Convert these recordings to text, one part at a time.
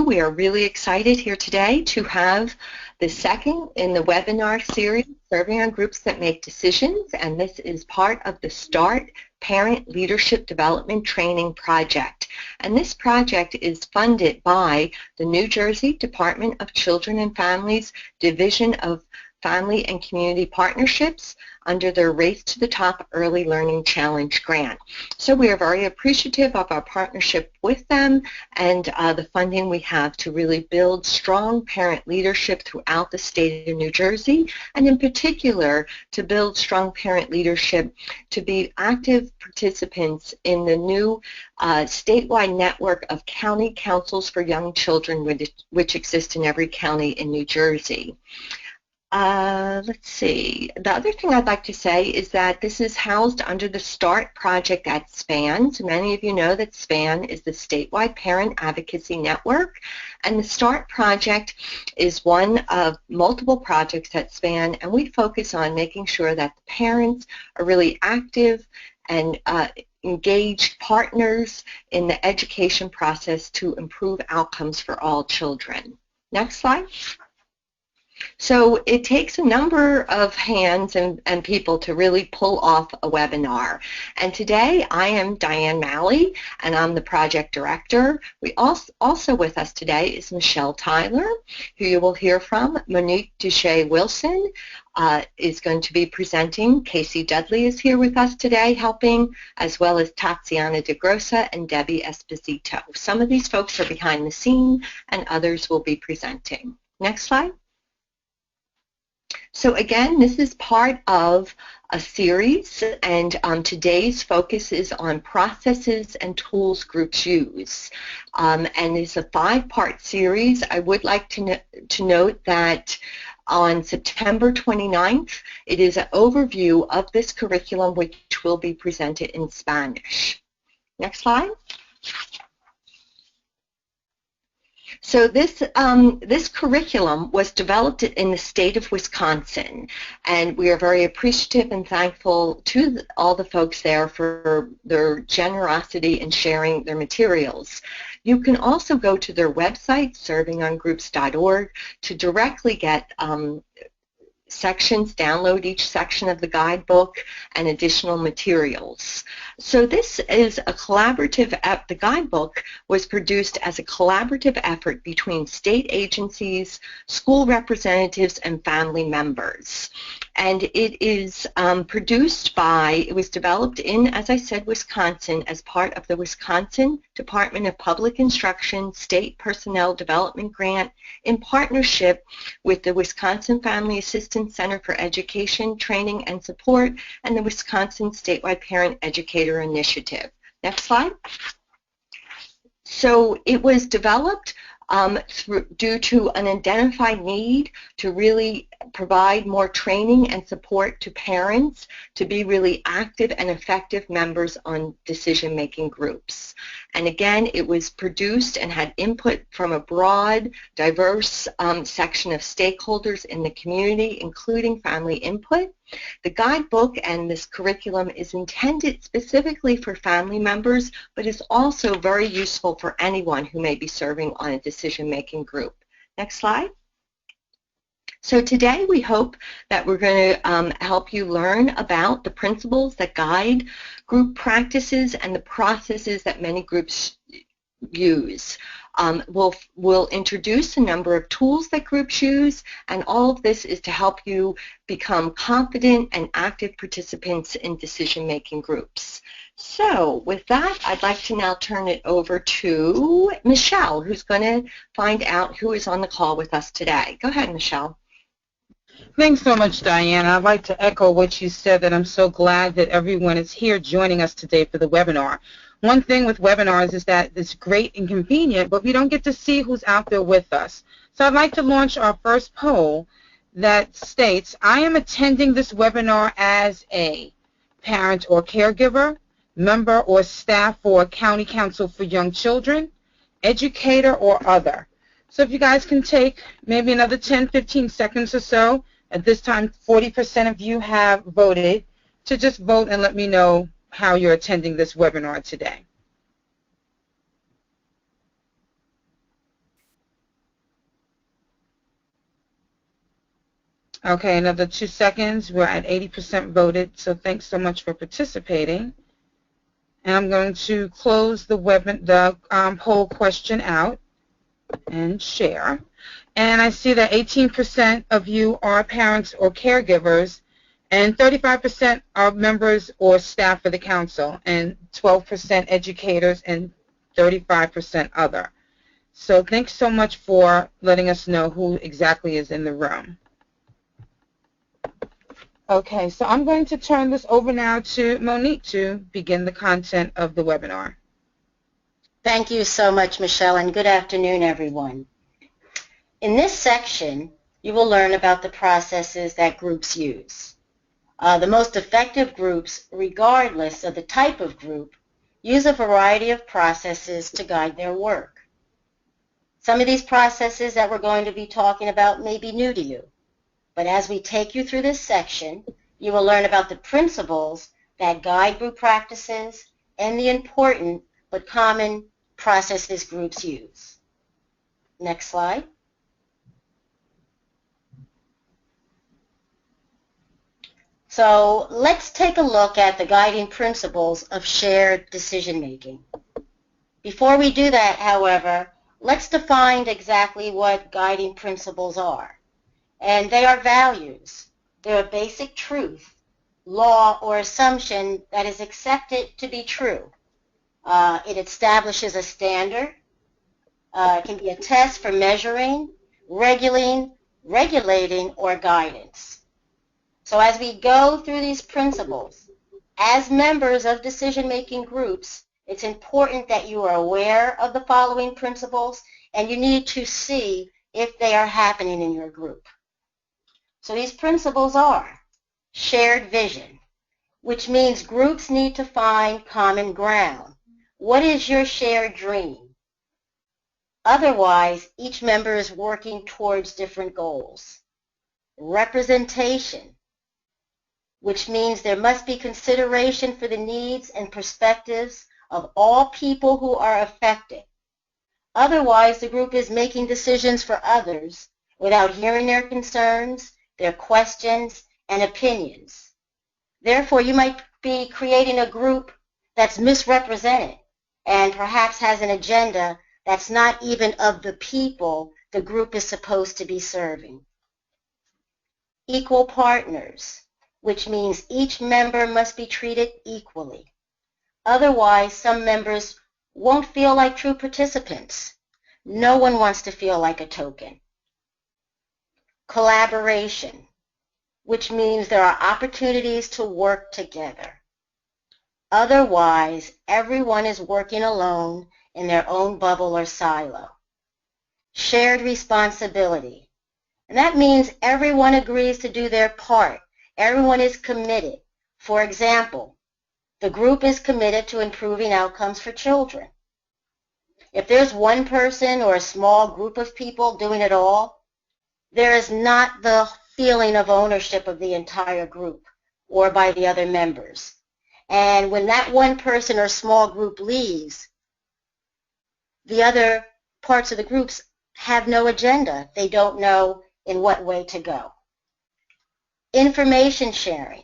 We are really excited here today to have the second in the webinar series, Serving on Groups That Make Decisions, and this is part of the START Parent Leadership Development Training Project. And this project is funded by the New Jersey Department of Children and Families Division of Family and Community Partnerships under their Race to the Top Early Learning Challenge grant. So we are very appreciative of our partnership with them and the funding we have to really build strong parent leadership throughout the state of New Jersey, and in particular to build strong parent leadership to be active participants in the new statewide network of county councils for young children which exist in every county in New Jersey. Let's see. The other thing I'd like to say is that this is housed under the START project at SPAN. So many of you know that SPAN is the statewide parent advocacy network, and the START project is one of multiple projects at SPAN, and we focus on making sure that the parents are really active and engaged partners in the education process to improve outcomes for all children. Next slide. So it takes a number of hands and people to really pull off a webinar. And today I am Diane Malley, and I'm the project director. We also with us today is Michelle Tyler, who you will hear from. Monique Duche-Wilson is going to be presenting. Casey Dudley is here with us today helping, as well as Tatiana DeGrossa and Debbie Esposito. Some of these folks are behind the scene and others will be presenting. Next slide. So again, this is part of a series, and today's focus is on processes and tools groups use. And it's a 5-part series. I would like to note that on September 29th, it is an overview of this curriculum which will be presented in Spanish. Next slide. So this curriculum was developed in the state of Wisconsin, and we are very appreciative and thankful to all the folks there for their generosity in sharing their materials. You can also go to their website, servingongroups.org, to directly get sections, download each section of the guidebook and additional materials. So this is a collaborative, the guidebook was produced as a collaborative effort between state agencies, school representatives, and family members. And it is it was developed in, as I said, Wisconsin as part of the Wisconsin Department of Public Instruction State Personnel Development Grant in partnership with the Wisconsin Family Assistance Center for Education, Training, and Support and the Wisconsin Statewide Parent Educator Initiative. Next slide. So it was developed due to an identified need to really provide more training and support to parents to be really active and effective members on decision-making groups. And again, it was produced and had input from a broad, diverse section of stakeholders in the community, including family input. The guidebook and this curriculum is intended specifically for family members, but is also very useful for anyone who may be serving on a decision-making group. Next slide. So today we hope that we're going to help you learn about the principles that guide group practices and the processes that many groups use. We'll introduce a number of tools that groups use, and all of this is to help you become confident and active participants in decision-making groups. So with that, I'd like to now turn it over to Michelle, who's going to find out who is on the call with us today. Go ahead, Michelle. Thanks so much, Diane. I'd like to echo what you said, that I'm so glad that everyone is here joining us today for the webinar. One thing with webinars is that it's great and convenient, but we don't get to see who's out there with us. So I'd like to launch our first poll that states, I am attending this webinar as a parent or caregiver, member or staff for County Council for Young Children, educator, or other. So if you guys can take maybe another 10, 15 seconds or so. At this time, 40% of you have voted, to just vote and let me know how you're attending this webinar today. Okay, another 2 seconds. We're at 80% voted, so thanks so much for participating. And I'm going to close the poll question out and share. And I see that 18% of you are parents or caregivers, and 35% are members or staff of the council, and 12% educators, and 35% other. So thanks so much for letting us know who exactly is in the room. Okay, so I'm going to turn this over now to Monique to begin the content of the webinar. Thank you so much, Michelle, and good afternoon, everyone. In this section, you will learn about the processes that groups use. The most effective groups, regardless of the type of group, use a variety of processes to guide their work. Some of these processes that we're going to be talking about may be new to you, but as we take you through this section, you will learn about the principles that guide group practices and the important but common processes groups use. Next slide. So let's take a look at the guiding principles of shared decision-making. Before we do that, however, let's define exactly what guiding principles are. And they are values. They're a basic truth, law, or assumption that is accepted to be true. It establishes a standard. It can be a test for measuring, regulating, or guidance. So as we go through these principles, as members of decision-making groups, it's important that you are aware of the following principles, and you need to see if they are happening in your group. So these principles are shared vision, which means groups need to find common ground. What is your shared dream? Otherwise, each member is working towards different goals. Representation, which means there must be consideration for the needs and perspectives of all people who are affected. Otherwise, the group is making decisions for others without hearing their concerns, their questions, and opinions. Therefore, you might be creating a group that's misrepresented and perhaps has an agenda that's not even of the people the group is supposed to be serving. Equal partners, which means each member must be treated equally. Otherwise, some members won't feel like true participants. No one wants to feel like a token. Collaboration, which means there are opportunities to work together. Otherwise, everyone is working alone in their own bubble or silo. Shared responsibility, and that means everyone agrees to do their part. Everyone is committed. For example, the group is committed to improving outcomes for children. If there's one person or a small group of people doing it all, there is not the feeling of ownership of the entire group or by the other members. And when that one person or small group leaves, the other parts of the groups have no agenda. They don't know in what way to go. Information sharing.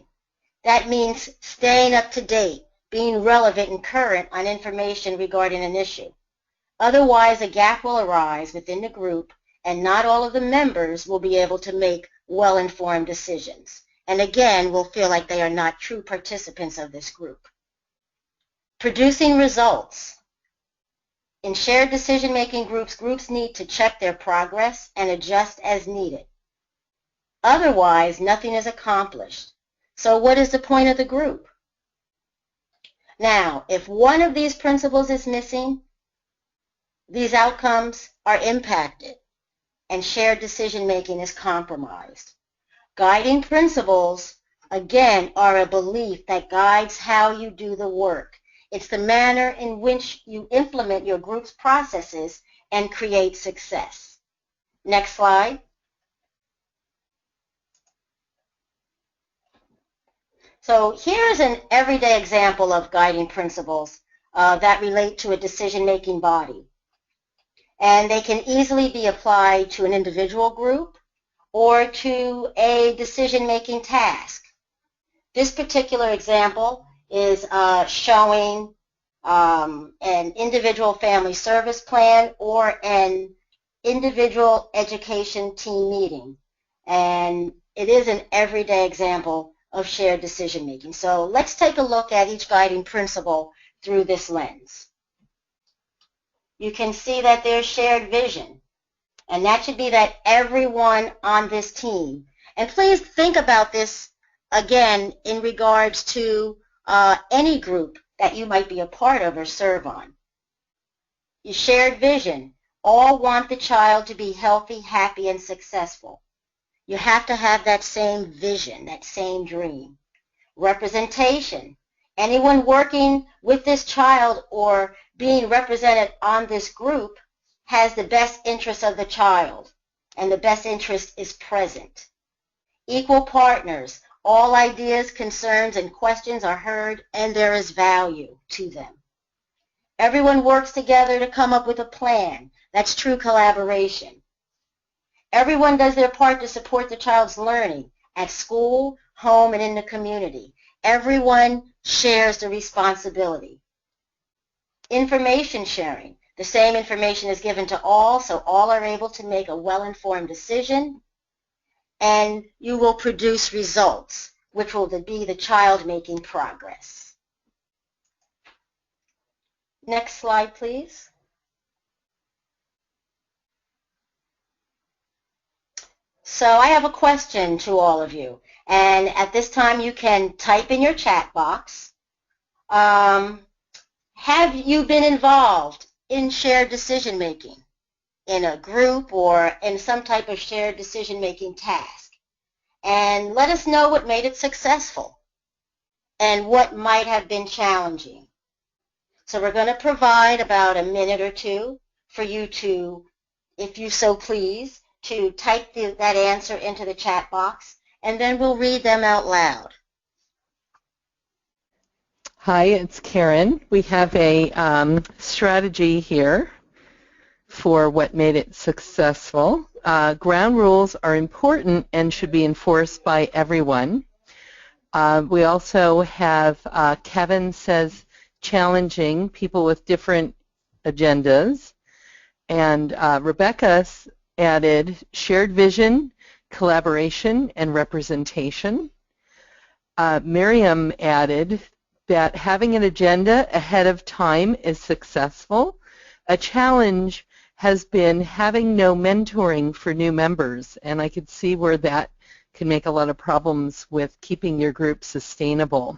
That means staying up to date, being relevant and current on information regarding an issue. Otherwise, a gap will arise within the group, and not all of the members will be able to make well-informed decisions. And again, will feel like they are not true participants of this group. Producing results. In shared decision-making groups, groups need to check their progress and adjust as needed. Otherwise, nothing is accomplished. So what is the point of the group? Now, if one of these principles is missing, these outcomes are impacted and shared decision-making is compromised. Guiding principles, again, are a belief that guides how you do the work. It's the manner in which you implement your group's processes and create success. Next slide. So here's an everyday example of guiding principles that relate to a decision-making body. And they can easily be applied to an individual group or to a decision-making task. This particular example is showing an individual family service plan or an individual education team meeting. And it is an everyday example of shared decision making. So let's take a look at each guiding principle through this lens. You can see that there's shared vision, and that should be that everyone on this team. And please think about this again in regards to any group that you might be a part of or serve on. You shared vision. All want the child to be healthy, happy, and successful. You have to have that same vision, that same dream. Representation. Anyone working with this child or being represented on this group has the best interest of the child, and the best interest is present. Equal partners. All ideas, concerns, and questions are heard, and there is value to them. Everyone works together to come up with a plan. That's true collaboration. Everyone does their part to support the child's learning at school, home, and in the community. Everyone shares the responsibility. Information sharing. The same information is given to all, so all are able to make a well-informed decision, and you will produce results, which will be the child making progress. Next slide, please. So I have a question to all of you, and at this time you can type in your chat box. Have you been involved in shared decision making in a group or in some type of shared decision making task? And let us know what made it successful and what might have been challenging. So we're going to provide about a minute or two for you to, if you so please, to type that answer into the chat box, and then we'll read them out loud. Hi, it's Karen. We have a strategy here for what made it successful. Ground rules are important and should be enforced by everyone. We also have, Kevin says, challenging people with different agendas. And Rebecca added shared vision, collaboration, and representation. Miriam added that having an agenda ahead of time is successful. A challenge has been having no mentoring for new members, and I could see where that can make a lot of problems with keeping your group sustainable.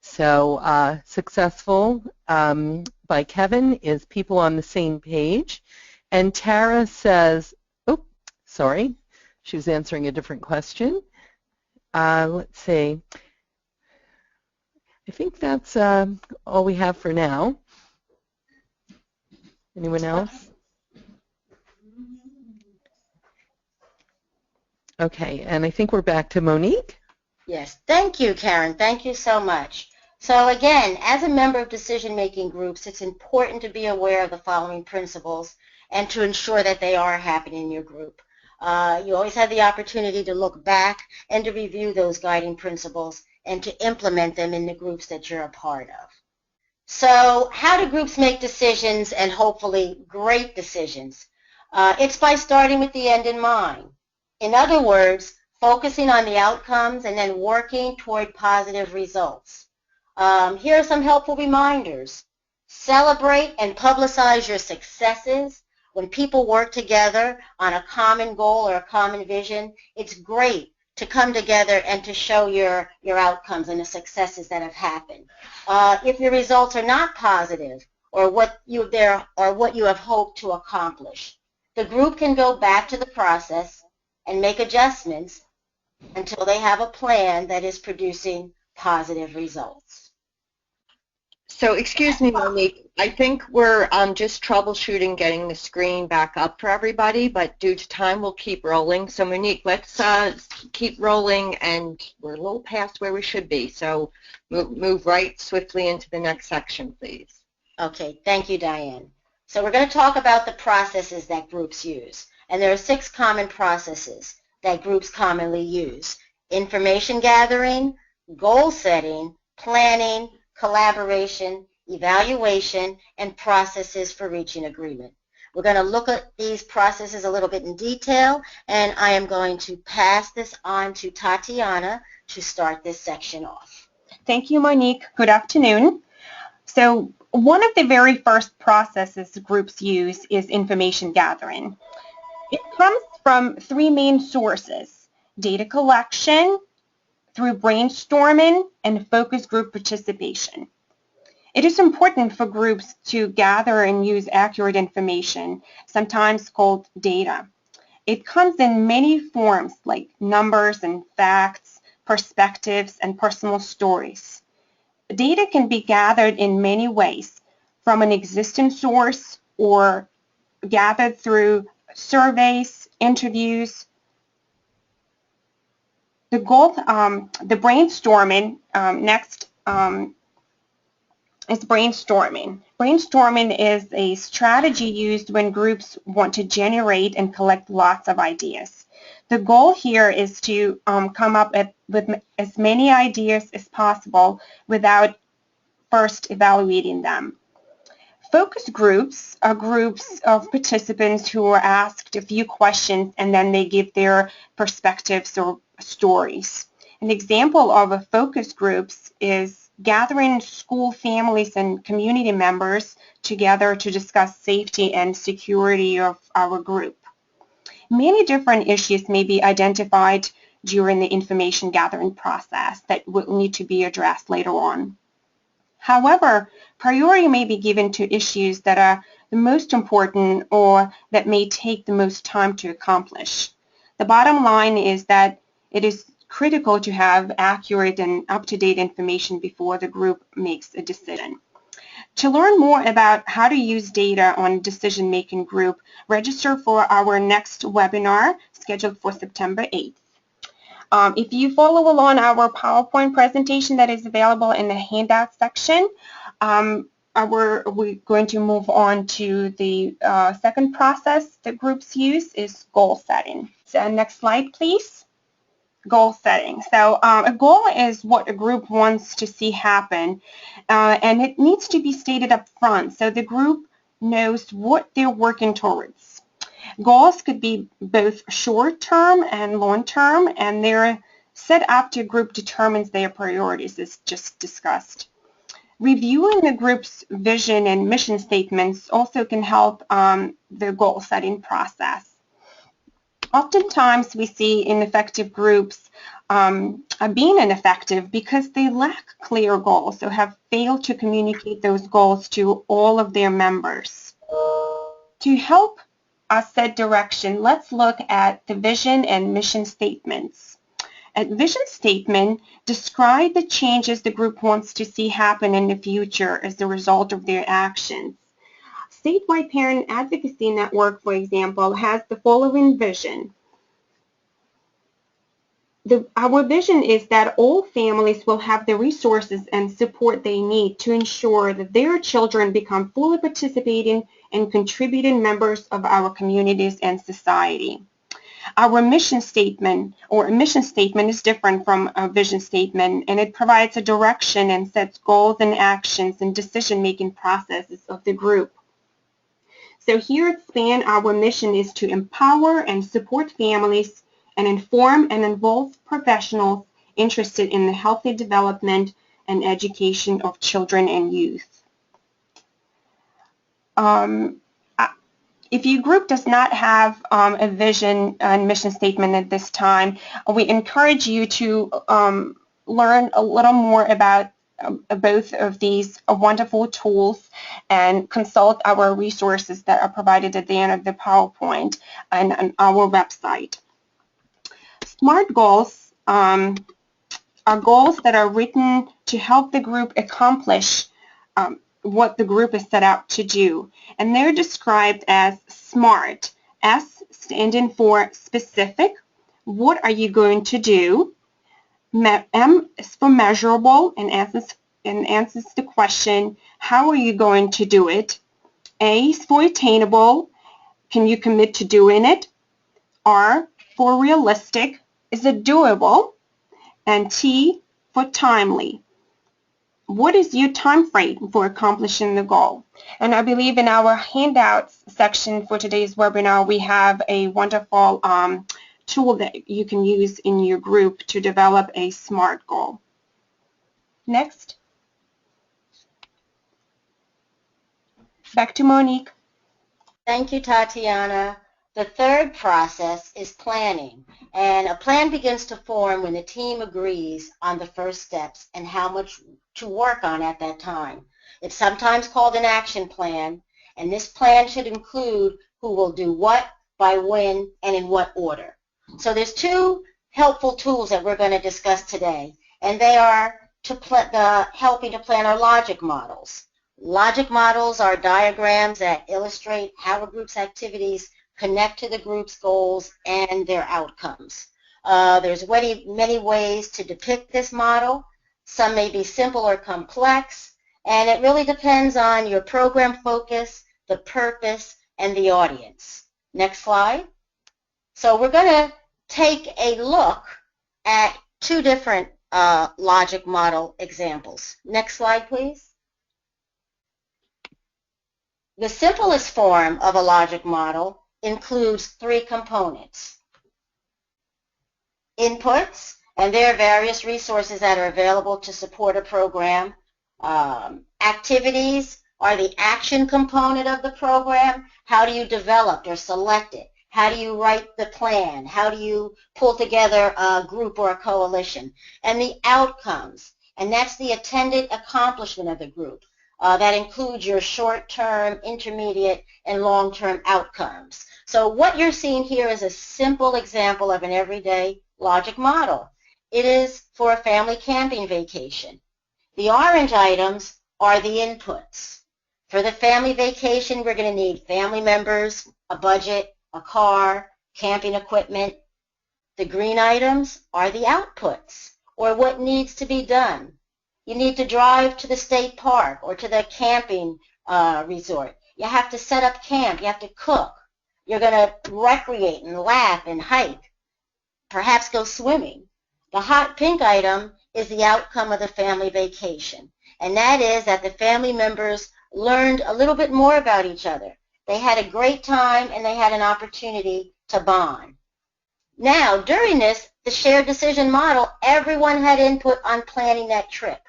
So successful by Kevin is people on the same page. And Tara says, oh, sorry, she was answering a different question. Let's see. I think that's all we have for now. Anyone else? Okay, and I think we're back to Monique. Yes, thank you, Karen. Thank you so much. So again, as a member of decision-making groups, it's important to be aware of the following principles and to ensure that they are happening in your group. You always have the opportunity to look back and to review those guiding principles and to implement them in the groups that you're a part of. So how do groups make decisions, and hopefully great decisions? It's by starting with the end in mind. In other words, focusing on the outcomes and then working toward positive results. Here are some helpful reminders. Celebrate and publicize your successes. When people work together on a common goal or a common vision, it's great to come together and to show your outcomes and the successes that have happened. If your results are not positive or what you have hoped to accomplish, the group can go back to the process and make adjustments until they have a plan that is producing positive results. So, excuse me, Monique, I think we're just troubleshooting getting the screen back up for everybody, but due to time, we'll keep rolling. So, Monique, let's keep rolling, and we're a little past where we should be. So, move right swiftly into the next section, please. Okay, thank you, Diane. So we're going to talk about the processes that groups use. And there are 6 common processes. that groups commonly use: information gathering, goal setting, planning, collaboration, evaluation, and processes for reaching agreement. We're going to look at these processes a little bit in detail, and I am going to pass this on to Tatiana to start this section off. Thank you, Monique. Good afternoon. So one of the very first processes groups use is information gathering. It comes from three main sources: data collection, through brainstorming, and focus group participation. It is important for groups to gather and use accurate information, sometimes called data. It comes in many forms like numbers and facts, perspectives, and personal stories. Data can be gathered in many ways, from an existing source or gathered through surveys, interviews. The brainstorming next is brainstorming. Brainstorming is a strategy used when groups want to generate and collect lots of ideas. The goal here is to come up with as many ideas as possible without first evaluating them. Focus groups are groups of participants who are asked a few questions and then they give their perspectives or stories. An example of a focus group is gathering school families and community members together to discuss safety and security of our group. Many different issues may be identified during the information gathering process that will need to be addressed later on. However, priority may be given to issues that are the most important or that may take the most time to accomplish. The bottom line is that it is critical to have accurate and up-to-date information before the group makes a decision. To learn more about how to use data on decision-making group, register for our next webinar scheduled for September 8th. If you follow along our PowerPoint presentation that is available in the handout section, we're going to move on to the second process that groups use is goal setting. So next slide, please. Goal setting. So a goal is what a group wants to see happen, and it needs to be stated up front so the group knows what they're working towards. Goals could be both short-term and long-term, and they're set after group determines their priorities, as just discussed. Reviewing the group's vision and mission statements also can help the goal-setting process. Oftentimes, we see ineffective groups being ineffective because they lack clear goals or have failed to communicate those goals to all of their members. To help us set direction, let's look at the vision and mission statements. A vision statement describes the changes the group wants to see happen in the future as a result of their actions. Statewide Parent Advocacy Network, for example, has the following vision. Our vision is that all families will have the resources and support they need to ensure that their children become fully participating and contributing members of our communities and society. Our mission statement is different from a vision statement, and it provides a direction and sets goals and actions and decision-making processes of the group. So here at SPAN, our mission is to empower and support families and inform and involve professionals interested in the healthy development and education of children and youth. If your group does not have a vision and mission statement at this time, we encourage you to learn a little more about both of these wonderful tools and consult our resources that are provided at the end of the PowerPoint and on our website. SMART goals are goals that are written to help the group accomplish what the group is set out to do. And they're described as SMART. S standing for specific. What are you going to do? M is for measurable and answers the question, how are you going to do it? A is for attainable. Can you commit to doing it? R for realistic, is it doable? And T for timely. What is your time frame for accomplishing the goal? And I believe in our handouts section for today's webinar, we have a wonderful tool that you can use in your group to develop a SMART goal. Next. Back to Monique. Thank you, Tatiana. The third process is planning, and a plan begins to form when the team agrees on the first steps and how much to work on at that time. It's sometimes called an action plan, and this plan should include who will do what, by when, and in what order. So there's two helpful tools that we're going to discuss today, and they are helping to plan our logic models. Logic models are diagrams that illustrate how a group's activities connect to the group's goals and their outcomes. There's many ways to depict this model. Some may be simple or complex, and it really depends on your program focus, the purpose, and the audience. Next slide. So we're going to take a look at two different logic model examples. Next slide, please. The simplest form of a logic model includes three components. Inputs, and there are various resources that are available to support a program. Activities are the action component of the program. How do you develop or select it? How do you write the plan? How do you pull together a group or a coalition? And the outcomes, and that's the intended accomplishment of the group. That includes your short-term, intermediate, and long-term outcomes. So what you're seeing here is a simple example of an everyday logic model. It is for a family camping vacation. The orange items are the inputs. For the family vacation, we're going to need family members, a budget, a car, camping equipment. The green items are the outputs, or what needs to be done. You need to drive to the state park or to the camping resort. You have to set up camp. You have to cook. You're going to recreate and laugh and hike, perhaps go swimming. The hot pink item is the outcome of the family vacation, and that is that the family members learned a little bit more about each other. They had a great time, and they had an opportunity to bond. Now, during this, the shared decision model, everyone had input on planning that trip.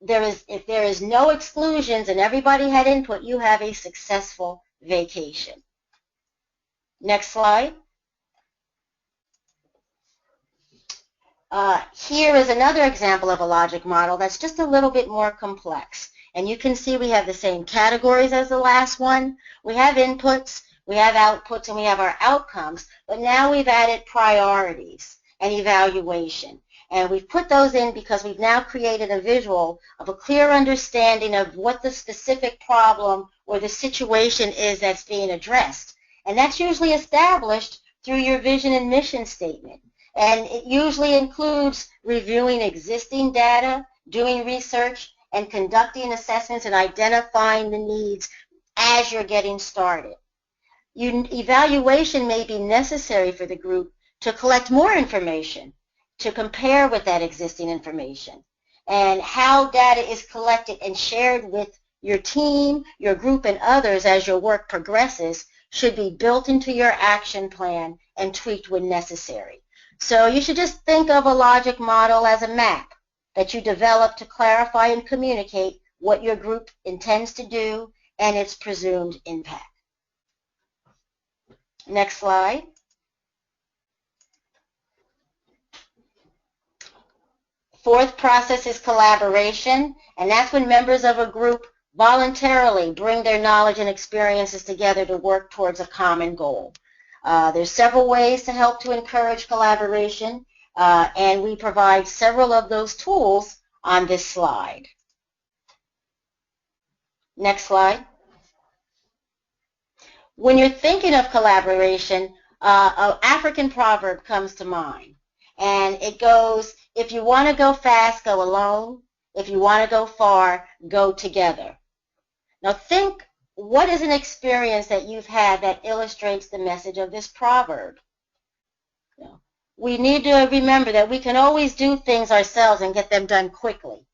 If there is no exclusions and everybody had input, you have a successful vacation. Next slide. Here is another example of a logic model that's just a little bit more complex. And you can see we have the same categories as the last one. We have inputs, we have outputs, and we have our outcomes. But now we've added priorities and evaluation. And we've put those in because we've now created a visual of a clear understanding of what the specific problem or the situation is that's being addressed. And that's usually established through your vision and mission statement. And it usually includes reviewing existing data, doing research, and conducting assessments and identifying the needs as you're getting started. Evaluation may be necessary for the group to collect more information, to compare with that existing information, and how data is collected and shared with your team, your group, and others as your work progresses should be built into your action plan and tweaked when necessary. So you should just think of a logic model as a map that you develop to clarify and communicate what your group intends to do and its presumed impact. Next slide. Fourth process is collaboration, and that's when members of a group voluntarily bring their knowledge and experiences together to work towards a common goal. There's several ways to help to encourage collaboration, and we provide several of those tools on this slide. Next slide. When you're thinking of collaboration, an African proverb comes to mind, and it goes, if you want to go fast, go alone. If you want to go far, go together. Now think, what is an experience that you've had that illustrates the message of this proverb? We need to remember that we can always do things ourselves and get them done quickly.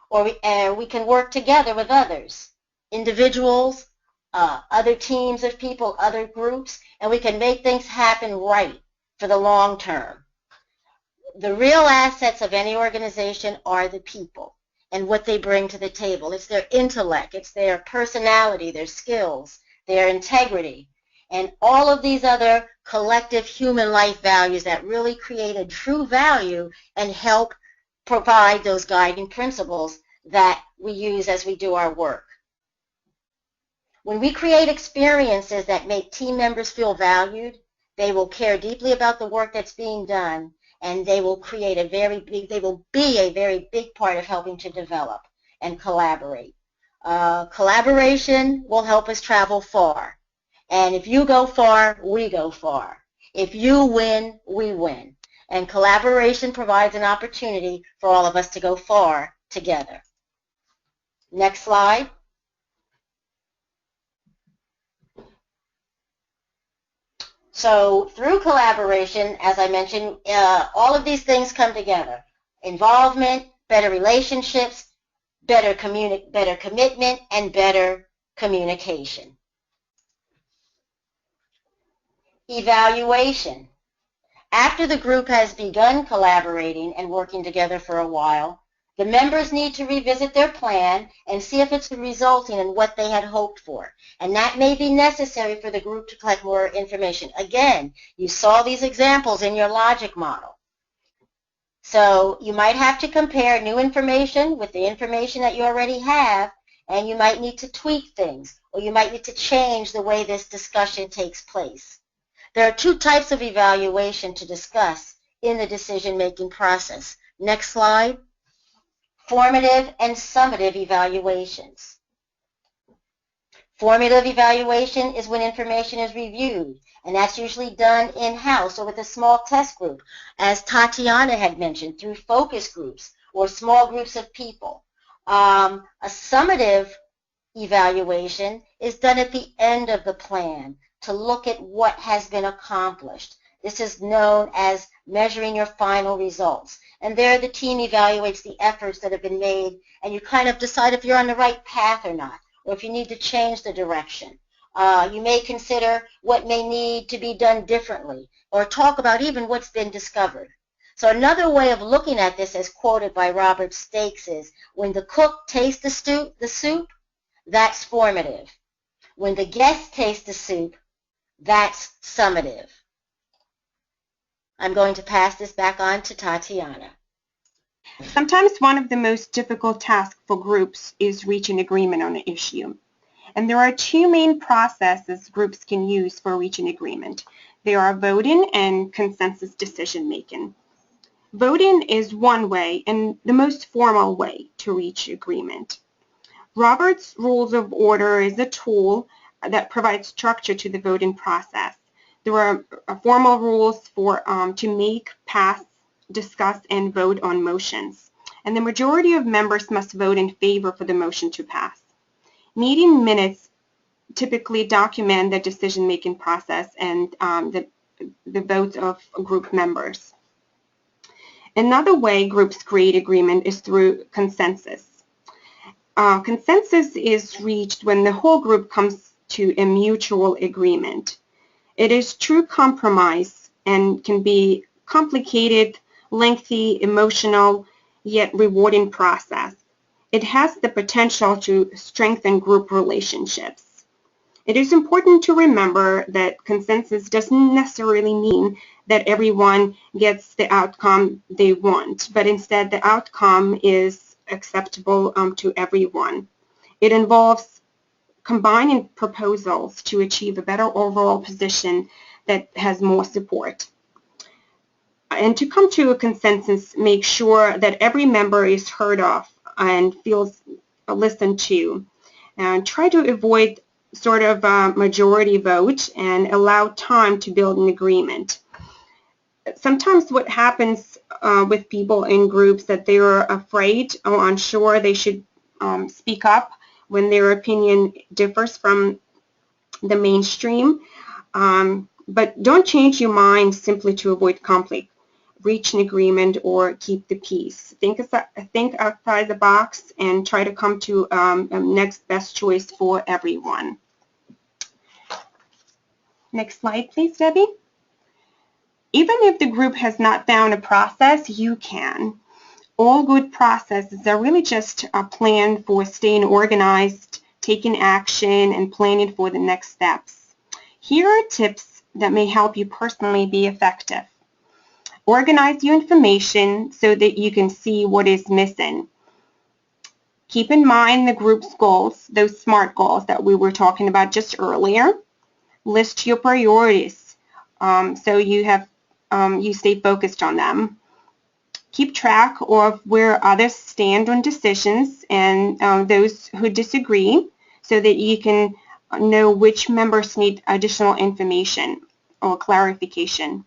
Or we can work together with others, individuals, other teams of people, other groups, and we can make things happen right for the long term. The real assets of any organization are the people and what they bring to the table. It's their intellect, it's their personality, their skills, their integrity, and all of these other collective human life values that really create a true value and help provide those guiding principles that we use as we do our work. When we create experiences that make team members feel valued, they will care deeply about the work that's being done, and they will be a very big part of helping to develop and collaborate. Collaboration will help us travel far. And if you go far, we go far. If you win, we win. And collaboration provides an opportunity for all of us to go far together. Next slide. So through collaboration, as I mentioned, all of these things come together. Involvement, better relationships, better commitment, and better communication. Evaluation. After the group has begun collaborating and working together for a while, the members need to revisit their plan and see if it's resulting in what they had hoped for. And that may be necessary for the group to collect more information. Again, you saw these examples in your logic model. So you might have to compare new information with the information that you already have, and you might need to tweak things, or you might need to change the way this discussion takes place. There are two types of evaluation to discuss in the decision-making process. Next slide. Formative and summative evaluations. Formative evaluation is when information is reviewed, and that's usually done in-house or with a small test group, as Tatiana had mentioned, through focus groups or small groups of people. A summative evaluation is done at the end of the plan to look at what has been accomplished. This is known as measuring your final results. And there the team evaluates the efforts that have been made, and you kind of decide if you're on the right path or not, or if you need to change the direction. You may consider what may need to be done differently, or talk about even what's been discovered. So another way of looking at this, as quoted by Robert Stakes, is when the cook tastes the soup, that's formative. When the guest tastes the soup, that's summative. I'm going to pass this back on to Tatiana. Sometimes one of the most difficult tasks for groups is reaching agreement on an issue. And there are two main processes groups can use for reaching agreement. They are voting and consensus decision making. Voting is one way and the most formal way to reach agreement. Robert's Rules of Order is a tool that provides structure to the voting process. There are formal rules for to make, pass, discuss, and vote on motions. And the majority of members must vote in favor for the motion to pass. Meeting minutes typically document the decision-making process and the votes of group members. Another way groups create agreement is through consensus. Consensus is reached when the whole group comes to a mutual agreement. It is true compromise and can be complicated, lengthy, emotional, yet rewarding process. It has the potential to strengthen group relationships. It is important to remember that consensus doesn't necessarily mean that everyone gets the outcome they want, but instead the outcome is acceptable to everyone. It involves combining proposals to achieve a better overall position that has more support. And to come to a consensus, make sure that every member is heard of and feels listened to. And try to avoid sort of a majority vote and allow time to build an agreement. Sometimes what happens with people in groups that they are afraid or unsure they should speak up when their opinion differs from the mainstream. But don't change your mind simply to avoid conflict. Reach an agreement or keep the peace. Think outside the box and try to come to a next best choice for everyone. Next slide, please, Debbie. Even if the group has not found a process, you can. All good processes are really just a plan for staying organized, taking action, and planning for the next steps. Here are tips that may help you personally be effective. Organize your information so that you can see what is missing. Keep in mind the group's goals, those SMART goals that we were talking about just earlier. List your priorities so you stay focused on them. Keep track of where others stand on decisions and those who disagree so that you can know which members need additional information or clarification.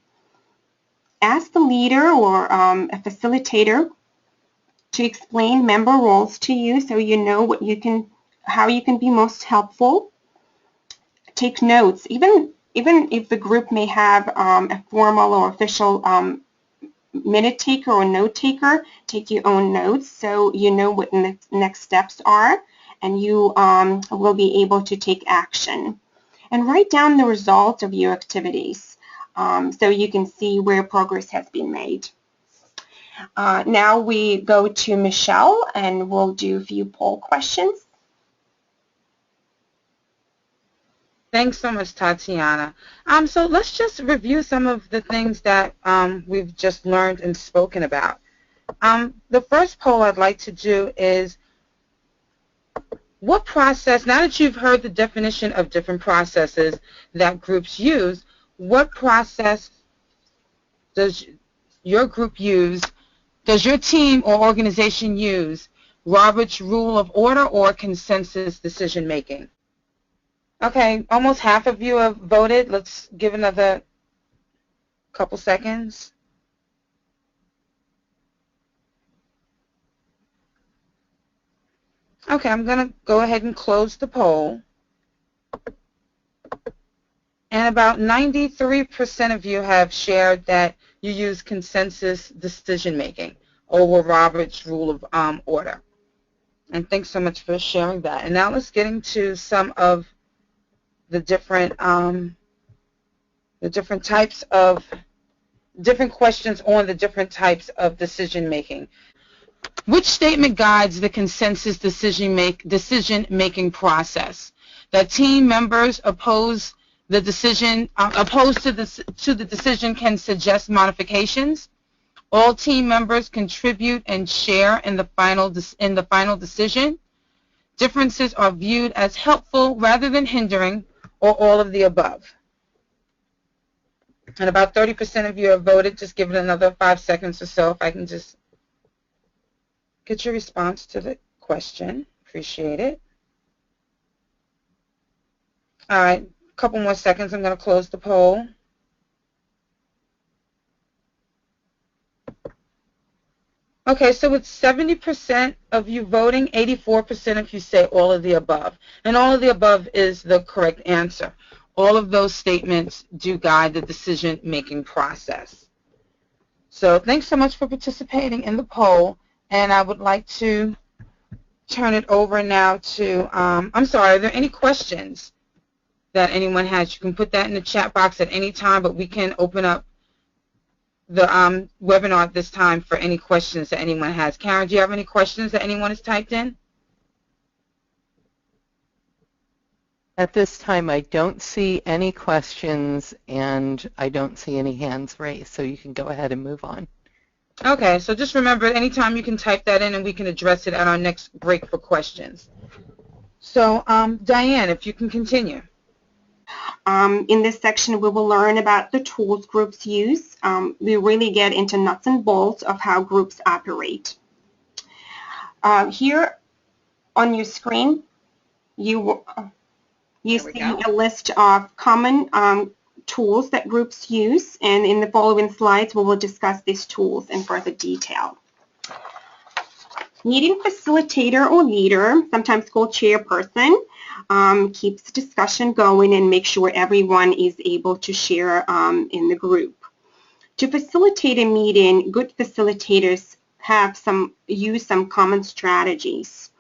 Ask the leader or a facilitator to explain member roles to you so you know how you can be most helpful. Take notes. Even if the group may have a formal or official minute taker or note taker, take your own notes so you know what the next steps are and you will be able to take action. And write down the results of your activities so you can see where progress has been made. Now we go to Michelle and we'll do a few poll questions. Thanks so much, Tatiana. So let's just review some of the things that we've just learned and spoken about. The first poll I'd like to do is, what process, now that you've heard the definition of different processes that groups use, what process does your group use, does your team or organization use? Robert's Rule of Order or consensus decision making? Okay, almost half of you have voted. Let's give another couple seconds. Okay, I'm going to go ahead and close the poll. And about 93% of you have shared that you use consensus decision making over Robert's Rule of Order. And thanks so much for sharing that. And now let's get into some of the different questions on the different types of decision making. Which statement guides the consensus decision making process? That team members opposed to the decision can suggest modifications. All team members contribute and share in the final decision. Differences are viewed as helpful rather than hindering, or all of the above. And about 30% of you have voted. Just give it another 5 seconds or so if I can just get your response to the question. Appreciate it. All right, a couple more seconds. I'm going to close the poll. Okay, so with 70% of you voting, 84% of you say all of the above. And all of the above is the correct answer. All of those statements do guide the decision-making process. So thanks so much for participating in the poll. And I would like to turn it over now to, I'm sorry, are there any questions that anyone has? You can put that in the chat box at any time, but we can open up the webinar at this time for any questions that anyone has. Karen, do you have any questions that anyone has typed in? At this time, I don't see any questions, and I don't see any hands raised, so you can go ahead and move on. Okay, so just remember, anytime you can type that in, and we can address it at our next break for questions. So, Diane, if you can continue. In this section, we will learn about the tools groups use. We really get into nuts and bolts of how groups operate. Here on your screen, you see a list of common tools that groups use, and in the following slides, we will discuss these tools in further detail. Needing facilitator or leader, sometimes called chairperson, keeps discussion going and makes sure everyone is able to share in the group. To facilitate a meeting, good facilitators use some common strategies.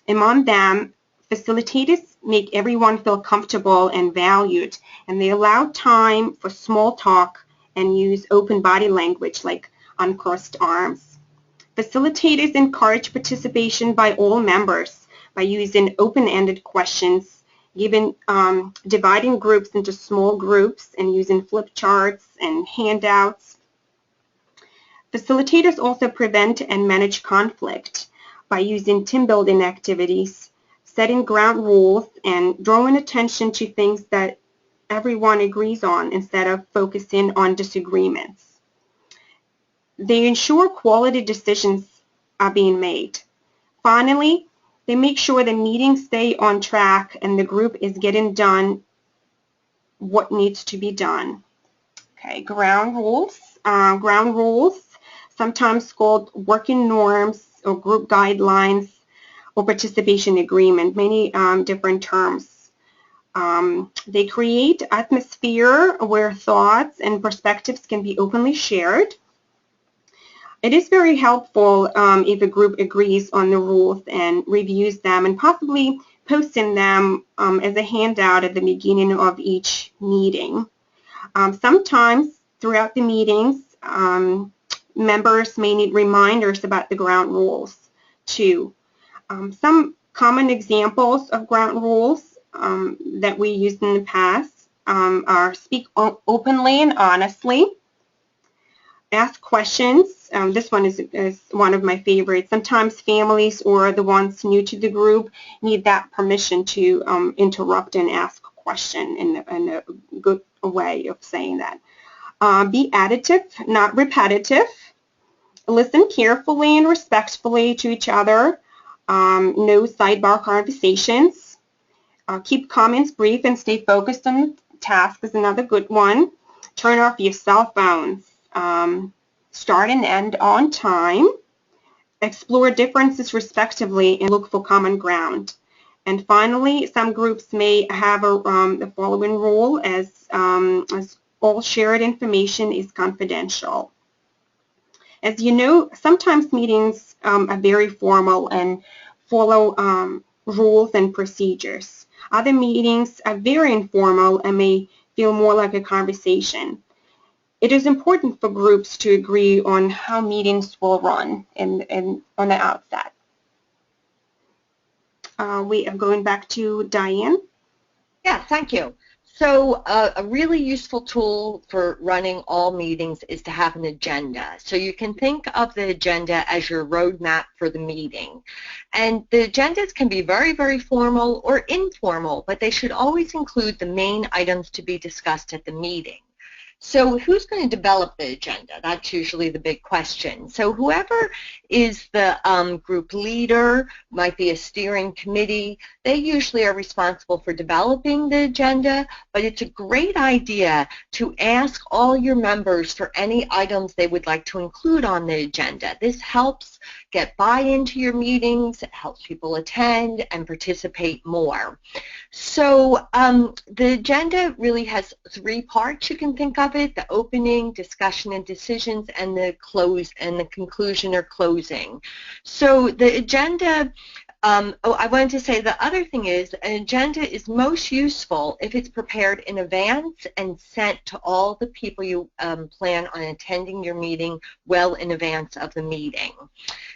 Among them, facilitators make everyone feel comfortable and valued, and they allow time for small talk and use open body language like uncrossed arms. Facilitators encourage participation by all members by using open-ended questions, dividing groups into small groups, and using flip charts and handouts. Facilitators also prevent and manage conflict by using team-building activities, setting ground rules, and drawing attention to things that everyone agrees on instead of focusing on disagreements. They ensure quality decisions are being made. Finally, they make sure the meetings stay on track and the group is getting done what needs to be done. Okay, ground rules. Ground rules, sometimes called working norms or group guidelines or participation agreement, many different terms. They create atmosphere where thoughts and perspectives can be openly shared. It is very helpful if a group agrees on the rules and reviews them and possibly posting them as a handout at the beginning of each meeting. Sometimes throughout the meetings, members may need reminders about the ground rules too. Some common examples of ground rules that we used in the past are speak openly and honestly, ask questions. This one is one of my favorites. Sometimes families or the ones new to the group need that permission to interrupt and ask a question in a good way of saying that. Be additive, not repetitive. Listen carefully and respectfully to each other. No sidebar conversations. Keep comments brief and stay focused on the task is another good one. Turn off your cell phones. Start and end on time. Explore differences respectively and look for common ground. And finally, some groups may have the following rule as all shared information is confidential. As you know, sometimes meetings are very formal and follow rules and procedures. Other meetings are very informal and may feel more like a conversation. It is important for groups to agree on how meetings will run on the outset. We are going back to Diane. Yeah, thank you. So a really useful tool for running all meetings is to have an agenda. So you can think of the agenda as your roadmap for the meeting. And the agendas can be very, very formal or informal, but they should always include the main items to be discussed at the meeting. So who's going to develop the agenda? That's usually the big question. So whoever is the group leader, might be a steering committee, they usually are responsible for developing the agenda, but it's a great idea to ask all your members for any items they would like to include on the agenda. This helps get buy-in to your meetings, it helps people attend and participate more. So the agenda really has three parts you can think of it: the opening, discussion and decisions, and the close and the conclusion or closing. So the agenda, I wanted to say the other thing is an agenda is most useful if it's prepared in advance and sent to all the people you plan on attending your meeting well in advance of the meeting.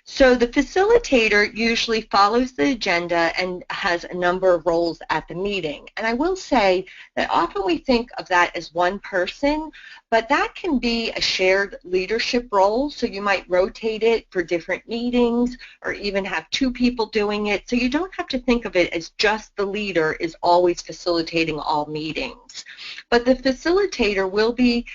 So the facilitator usually follows the agenda and has a number of roles at the meeting. And I will say that often we think of that as one person, but that can be a shared leadership role. So you might rotate it for different meetings or even have two people doing it. So you don't have to think of it as just the leader is always facilitating all meetings. But the facilitator will be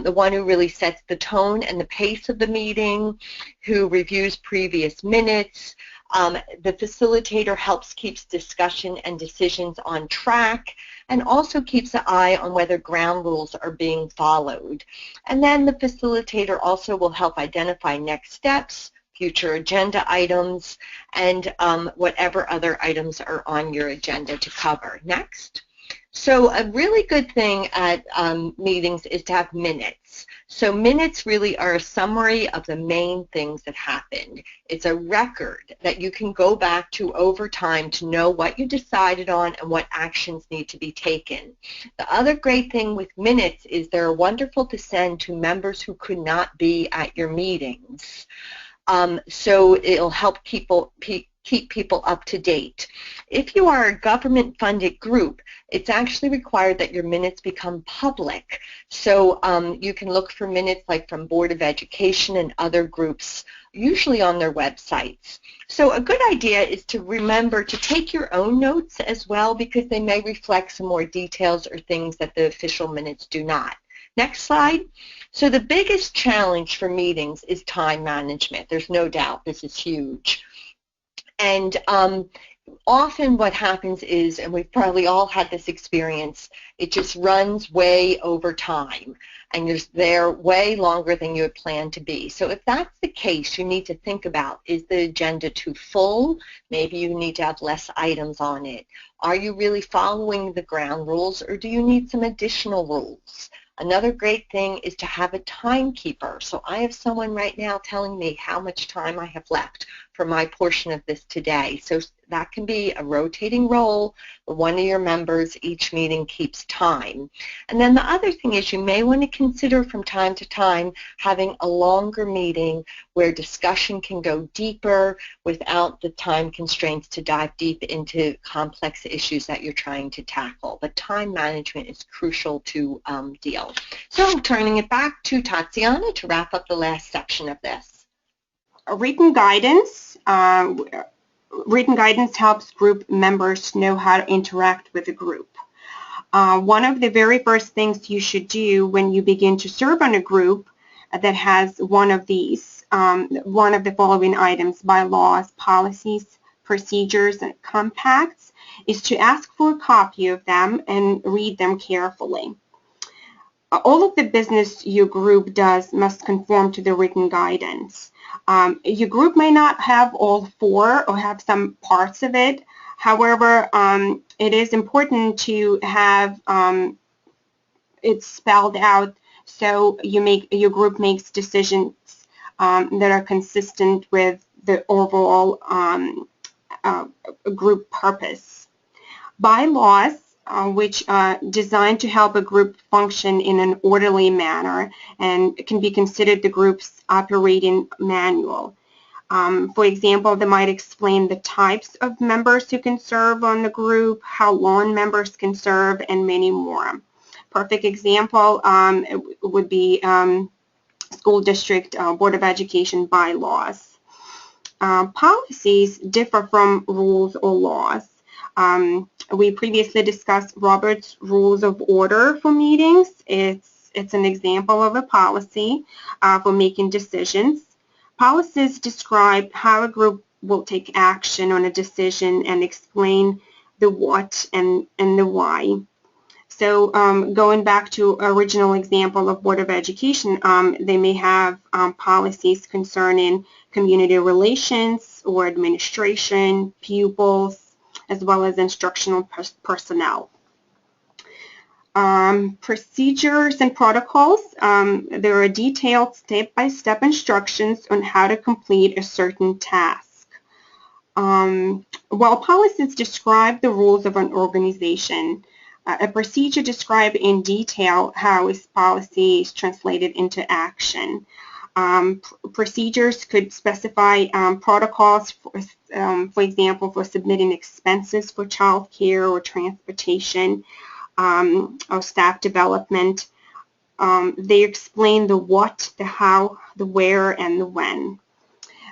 the one who really sets the tone and the pace of the meeting, who reviews previous minutes. The facilitator helps keeps discussion and decisions on track and also keeps an eye on whether ground rules are being followed. And then the facilitator also will help identify next steps, future agenda items, and whatever other items are on your agenda to cover. Next. So a really good thing at meetings is to have minutes. So minutes really are a summary of the main things that happened. It's a record that you can go back to over time to know what you decided on and what actions need to be taken. The other great thing with minutes is they're wonderful to send to members who could not be at your meetings. So it'll help keep people up to date. If you are a government-funded group, it's actually required that your minutes become public. So you can look for minutes like from Board of Education and other groups, usually on their websites. So a good idea is to remember to take your own notes as well, because they may reflect some more details or things that the official minutes do not. Next slide. So the biggest challenge for meetings is time management. There's no doubt this is huge. And often what happens is, and we've probably all had this experience, it just runs way over time, and you're there way longer than you had planned to be. So if that's the case, you need to think about, is the agenda too full? Maybe you need to have less items on it. Are you really following the ground rules, or do you need some additional rules? Another great thing is to have a timekeeper. So I have someone right now telling me how much time I have left for my portion of this today. So that can be a rotating role. One of your members each meeting keeps time. And then the other thing is you may want to consider from time to time having a longer meeting where discussion can go deeper without the time constraints to dive deep into complex issues that you're trying to tackle. But time management is crucial to deal. So turning it back to Tatiana to wrap up the last section of this. Written guidance. Written guidance helps group members know how to interact with the group. One of the very first things you should do when you begin to serve on a group that has one of these, one of the following items, bylaws, policies, procedures, and compacts, is to ask for a copy of them and read them carefully. All of the business your group does must conform to the written guidance. Your group may not have all four or have some parts of it. However, it is important to have it spelled out so your group makes decisions that are consistent with the overall group purpose. Bylaws, which are designed to help a group function in an orderly manner and can be considered the group's operating manual. For example, they might explain the types of members who can serve on the group, how long members can serve, and many more. Perfect example would be school district Board of Education bylaws. Policies differ from rules or laws. We previously discussed Robert's Rules of Order for meetings. It's an example of a policy for making decisions. Policies describe how a group will take action on a decision and explain the what and the why. So going back to original example of Board of Education, they may have policies concerning community relations or administration, pupils, as well as instructional personnel. Procedures and protocols. There are detailed step-by-step instructions on how to complete a certain task. While policies describe the rules of an organization, a procedure describes in detail how its policy is translated into action. Procedures could specify protocols, for example, for submitting expenses for child care or transportation or staff development. They explain the what, the how, the where, and the when.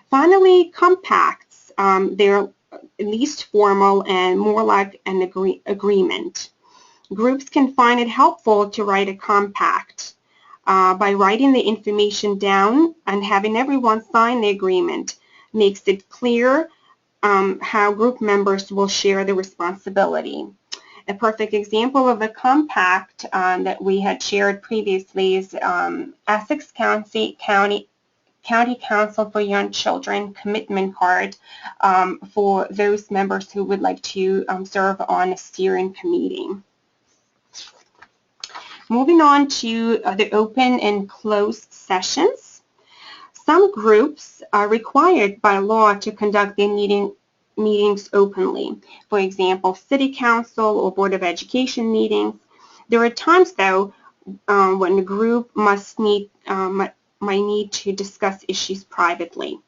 Finally, compacts. They're least formal and more like an agreement. Groups can find it helpful to write a compact. By writing the information down and having everyone sign the agreement makes it clear how group members will share the responsibility. A perfect example of a compact that we had shared previously is Essex County County Council for Young Children commitment card for those members who would like to serve on a steering committee. Moving on to the open and closed sessions. Some groups are required by law to conduct their meetings openly. For example, City Council or Board of Education meetings. There are times, though, when the group might need to discuss issues privately.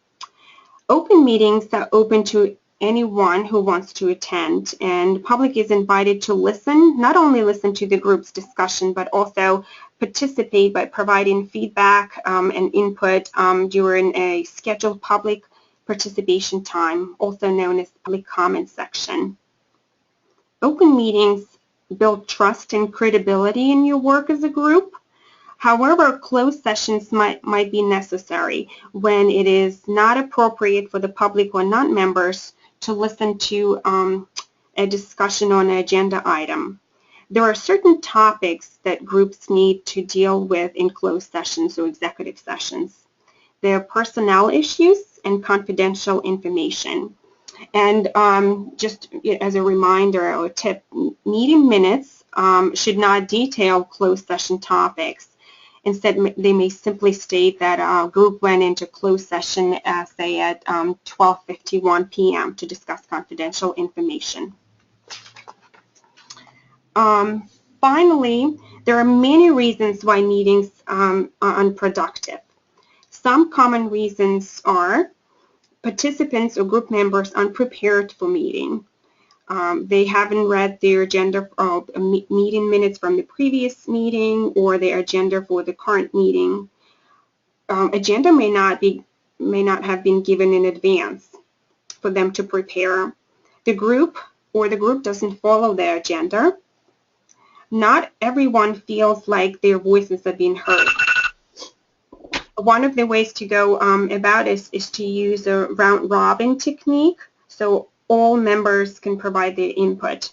Open meetings are open to anyone who wants to attend, and the public is invited to listen, not only listen to the group's discussion, but also participate by providing feedback and input during a scheduled public participation time, also known as the public comment section. Open meetings build trust and credibility in your work as a group. However, closed sessions might be necessary when it is not appropriate for the public or non-members to listen to a discussion on an agenda item. There are certain topics that groups need to deal with in closed sessions or executive sessions. There are personnel issues and confidential information. And just as a reminder or a tip, meeting minutes should not detail closed session topics. Instead, they may simply state that a group went into closed session, say, at 12:51 p.m. to discuss confidential information. Finally, there are many reasons why meetings are unproductive. Some common reasons are participants or group members unprepared for meeting. They haven't read their agenda of meeting minutes from the previous meeting or their agenda for the current meeting. Agenda may not have been given in advance for them to prepare. The group doesn't follow their agenda. Not everyone feels like their voices are being heard. One of the ways to go about this is to use a round-robin technique, so all members can provide their input.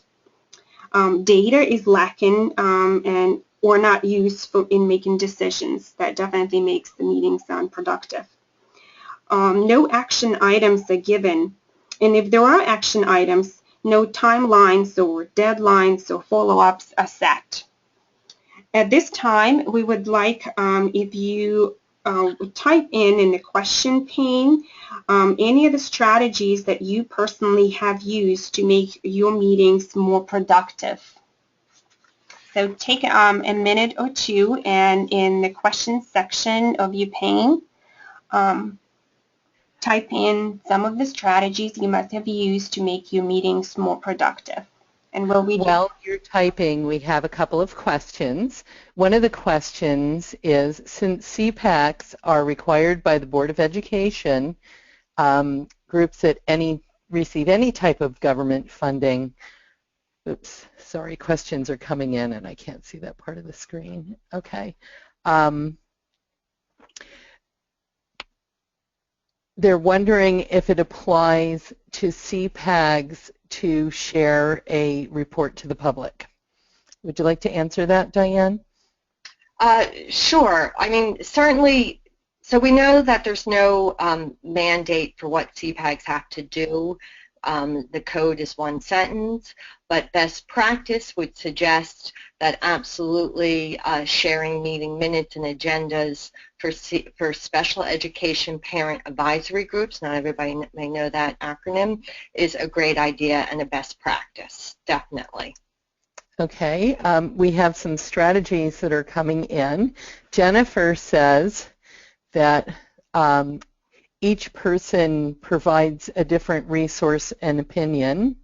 Data is lacking or not used in making decisions. That definitely makes the meetings unproductive. No action items are given, and if there are action items, no timelines or deadlines or follow-ups are set. At this time, we would like if you type in the question pane any of the strategies that you personally have used to make your meetings more productive. So take a minute or two, and in the questions section of your pane, type in some of the strategies you must have used to make your meetings more productive. And while you're typing, we have a couple of questions. One of the questions is, since CPACs are required by the Board of Education, groups that receive any type of government funding, questions are coming in and I can't see that part of the screen. Okay. They're wondering if it applies to CPAGs to share a report to the public. Would you like to answer that, Diane? Sure. I mean, certainly, so we know that there's no mandate for what CPAGs have to do. The code is one sentence, but best practice would suggest that absolutely sharing meeting minutes and agendas for special education parent advisory groups, not everybody may know that acronym, is a great idea and a best practice, definitely. Okay, we have some strategies that are coming in. Jennifer says that each person provides a different resource and opinion.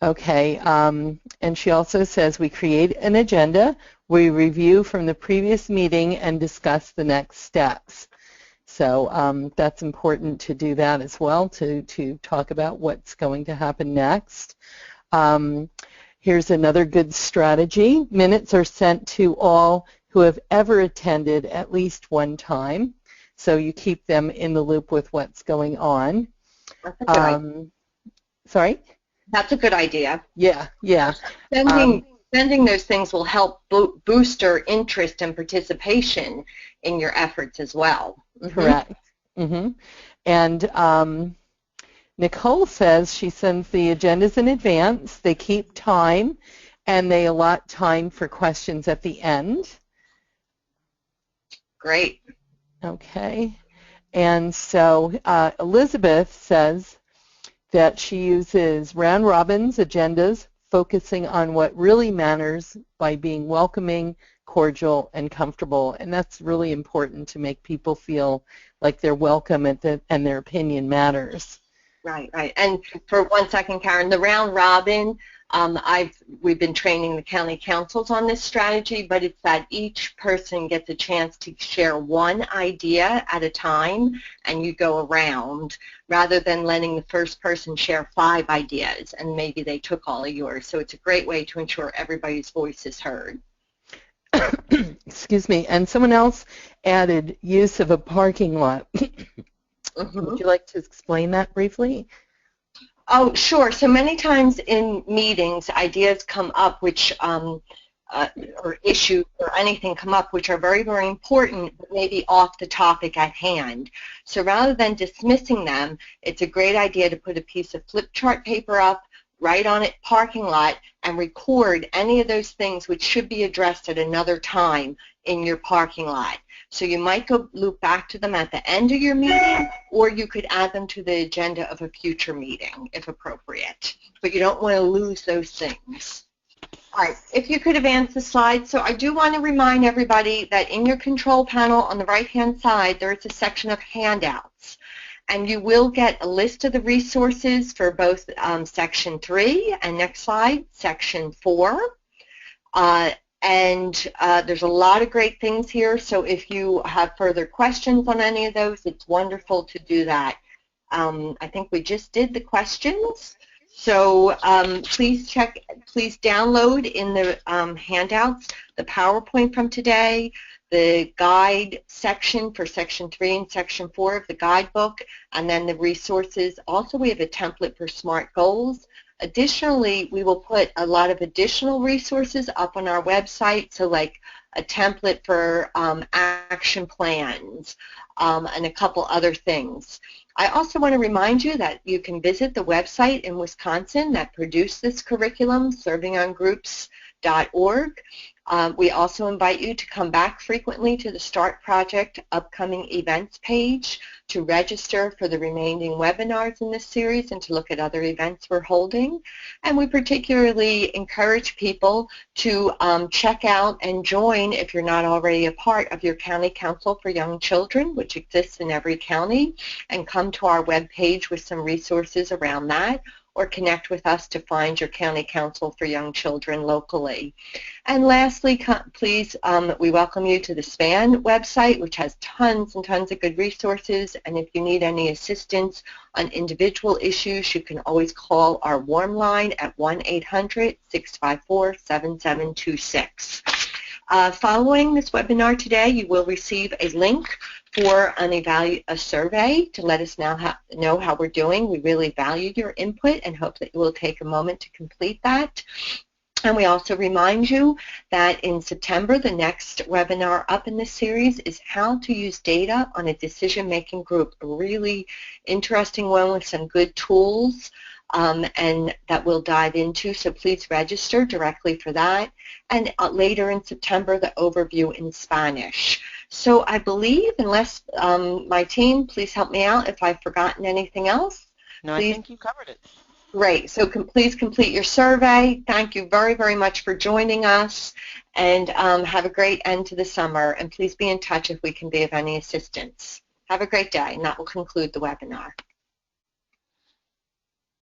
Okay, and she also says we create an agenda, we review from the previous meeting and discuss the next steps. So that's important to do that as well, to talk about what's going to happen next. Here's another good strategy. Minutes are sent to all who have ever attended at least one time, so you keep them in the loop with what's going on. That's a good idea. Sorry? That's a good idea. Yeah, yeah. sending those things will help boost your interest and participation in your efforts as well. Correct. And Nicole says she sends the agendas in advance, they keep time, and they allot time for questions at the end. Great. Okay. And so Elizabeth says that she uses round robins agendas, focusing on what really matters by being welcoming, cordial, and comfortable. And that's really important to make people feel like they're welcome and their opinion matters. Right, right. And for 1 second, Karen, the round robin, we've been training the county councils on this strategy, but it's that each person gets a chance to share one idea at a time, and you go around, rather than letting the first person share 5 ideas, and maybe they took all of yours. So it's a great way to ensure everybody's voice is heard. Excuse me. And someone else added use of a parking lot. Would you like to explain that briefly? Oh, sure. So many times in meetings, ideas come up which, or issues or anything come up which are very, very important, but maybe off the topic at hand. So rather than dismissing them, it's a great idea to put a piece of flip chart paper up, write on it parking lot, and record any of those things which should be addressed at another time in your parking lot. So you might go loop back to them at the end of your meeting, or you could add them to the agenda of a future meeting if appropriate. But you don't want to lose those things. All right, if you could advance the slide. So I do want to remind everybody that in your control panel on the right-hand side, there is a section of handouts. And you will get a list of the resources for both Section 3 and next slide, Section 4. And there's a lot of great things here, so if you have further questions on any of those, it's wonderful to do that. I think we just did the questions, so please download in the handouts the PowerPoint from today, the guide section for Section 3 and Section 4 of the guidebook, and then the resources. Also, we have a template for SMART goals. Additionally, we will put a lot of additional resources up on our website, so like a template for action plans and a couple other things. I also want to remind you that you can visit the website in Wisconsin that produced this curriculum, servingongroups.org. We also invite you to come back frequently to the START Project upcoming events page to register for the remaining webinars in this series and to look at other events we're holding. And we particularly encourage people to check out and join, if you're not already a part of your County Council for Young Children, which exists in every county, and come to our webpage with some resources around that, or connect with us to find your County Council for Young Children locally. And lastly, please, we welcome you to the SPAN website, which has tons and tons of good resources, and if you need any assistance on individual issues, you can always call our warm line at 1-800-654-7726. Following this webinar today, you will receive a link for a survey to let us know how we're doing. We really value your input and hope that you will take a moment to complete that. And we also remind you that in September, the next webinar up in this series is how to use data on a decision-making group, a really interesting one with some good tools and that we'll dive into, so please register directly for that. And later in September, the overview in Spanish. So I believe, unless my team, please help me out if I've forgotten anything else. No, Please. I think you covered it. Great. So please complete your survey. Thank you very, very much for joining us, and have a great end to the summer. And please be in touch if we can be of any assistance. Have a great day, and that will conclude the webinar.